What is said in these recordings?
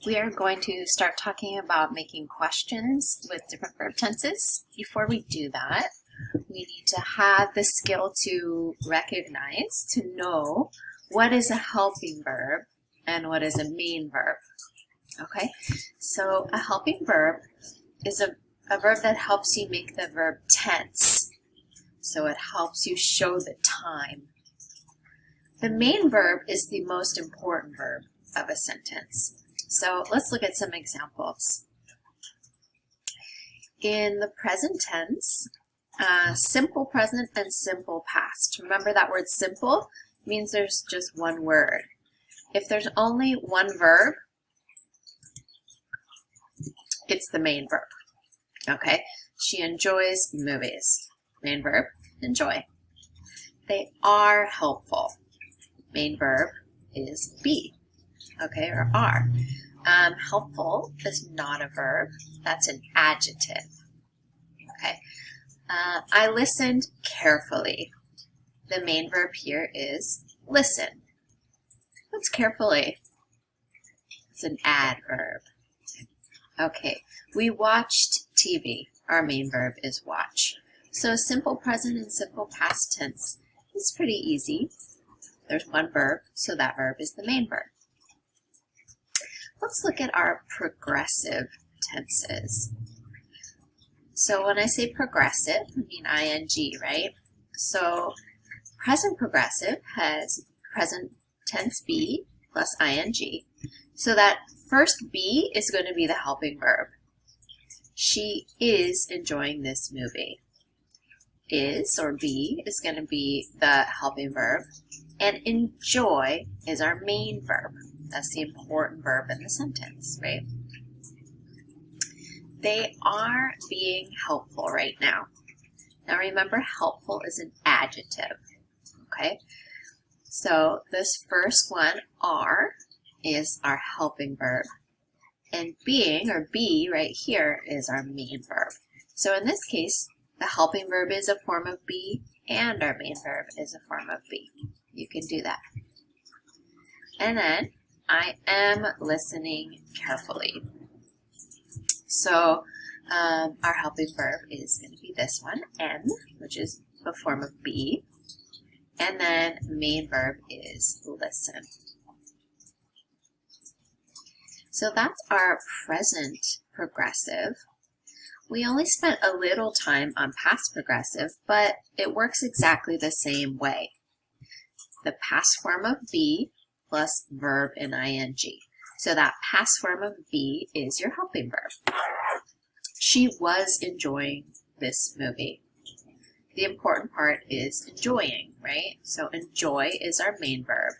We are going to start talking about making questions with different verb tenses. Before we do that, we need to have the skill to recognize, to know what is a helping verb and what is a main verb. Okay, so a helping verb is a verb that helps you make the verb tense. So it helps you show the time. The main verb is the most important verb of a sentence. So let's look at some examples. In the present tense, simple present and simple past. Remember that word simple means there's just one word. If there's only one verb, it's the main verb. Okay, she enjoys movies. Main verb, enjoy. They are helpful. Main verb is be. Okay, or are. Helpful is not a verb. That's an adjective. Okay. I listened carefully. The main verb here is listen. What's carefully? It's an adverb. Okay. We watched TV. Our main verb is watch. So simple present and simple past tense is pretty easy. There's one verb, so that verb is the main verb. Let's look at our progressive tenses. So when I say progressive, I mean ing, right? So present progressive has present tense be plus ing. So that first be is going to be the helping verb. She is enjoying this movie. Is or be is going to be the helping verb. And enjoy is our main verb. That's the important verb in the sentence, right? They are being helpful right now. Now remember, helpful is an adjective, okay? So this first one, are, is our helping verb. And being, or be, right here, is our main verb. So in this case, the helping verb is a form of be, and our main verb is a form of be. You can do that. And then, I am listening carefully. So our helping verb is going to be this one, am, which is a form of be. And then main verb is listen. So that's our present progressive. We only spent a little time on past progressive, but it works exactly the same way. The past form of be plus verb in ing. So that past form of be is your helping verb. She was enjoying this movie. The important part is enjoying, right? So enjoy is our main verb.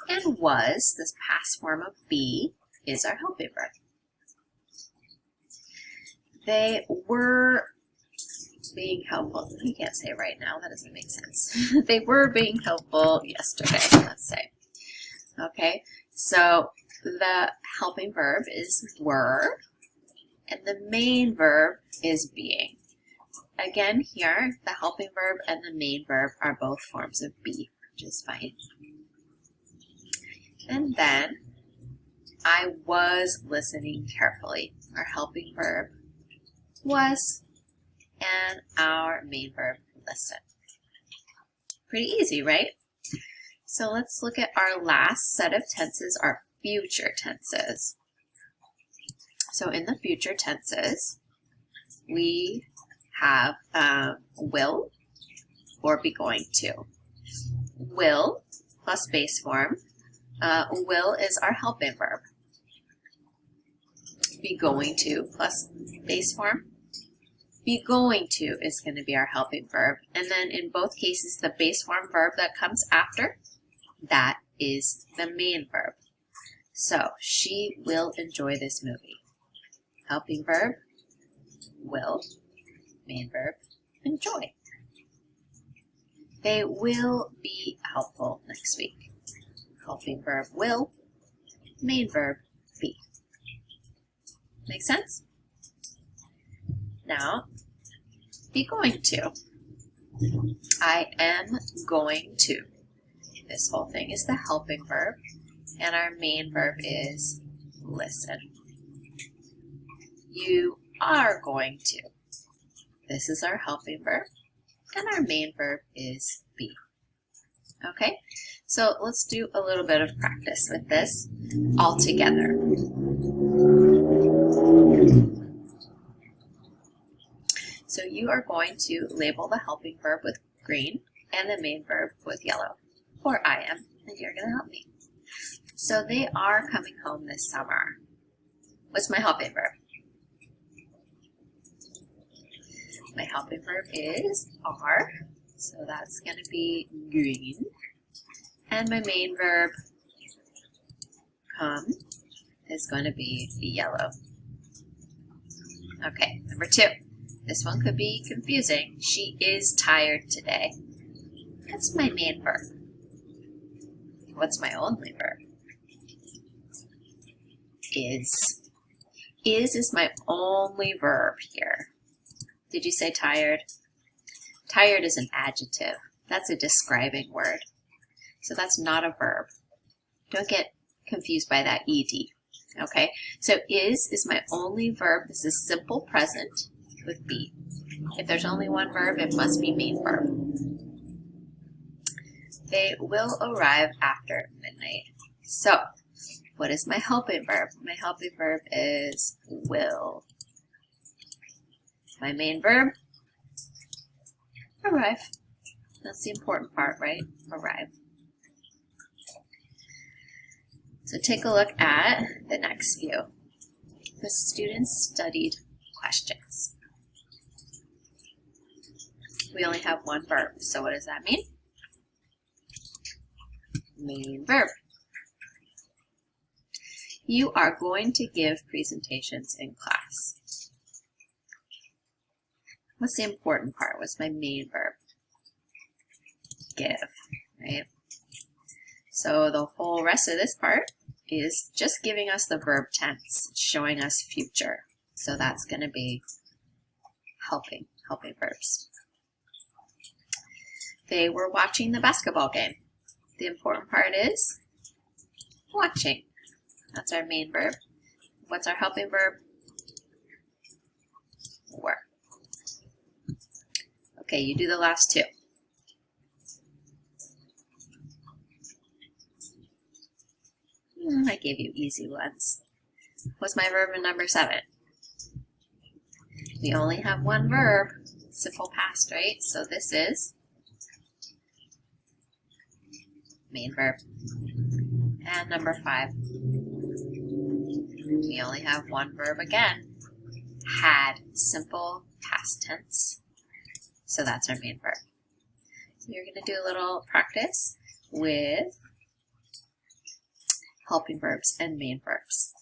And was, this past form of be, is our helping verb. They were being helpful. I can't say right now, that doesn't make sense. They were being helpful yesterday, let's say. Okay, so the helping verb is were, and the main verb is being. Again, here, the helping verb and the main verb are both forms of be, which is fine. And then, I was listening carefully. Our helping verb was, and our main verb, listen. Pretty easy, right? So let's look at our last set of tenses, our future tenses. So in the future tenses, we have will or be going to. Will plus base form. Will is our helping verb. Be going to plus base form. Be going to is going to be our helping verb. And then in both cases, the base form verb that comes after, that is the main verb. So, she will enjoy this movie. Helping verb, will. Main verb, enjoy. They will be helpful next week. Helping verb, will. Main verb, be. Make sense? Now, be going to. I am going to. This whole thing is the helping verb, and our main verb is listen. You are going to. This is our helping verb, and our main verb is be. Okay, so let's do a little bit of practice with this all together. So you are going to label the helping verb with green and the main verb with yellow, or I am, and you're going to help me. So they are coming home this summer. What's my helping verb? My helping verb is are, so that's going to be green. And my main verb, come, is going to be yellow. Okay, number 2. This one could be confusing. She is tired today. That's my main verb. What's my only verb? Is. Is my only verb here. Did you say tired? Tired is an adjective. That's a describing word. So that's not a verb. Don't get confused by that ed. Okay, so is my only verb. This is simple present with be. If there's only one verb, it must be main verb. They will arrive after midnight. So, what is my helping verb? My helping verb is will. My main verb, arrive. That's the important part, right? Arrive. So take a look at the next few. The students studied questions. We only have one verb, so what does that mean? Main verb. You are going to give presentations in class. What's the important part? What's my main verb? Give, right? So the whole rest of this part is just giving us the verb tense, showing us future. So that's going to be helping verbs. They were watching the basketball game. The important part is watching. That's our main verb. What's our helping verb? Were. Okay, you do the last 2. I gave you easy ones. What's my verb in number 7? We only have one verb, simple past, right? So this is main verb. And number 5, we only have one verb again, had, simple past tense. So that's our main verb. So you're going to do a little practice with helping verbs and main verbs.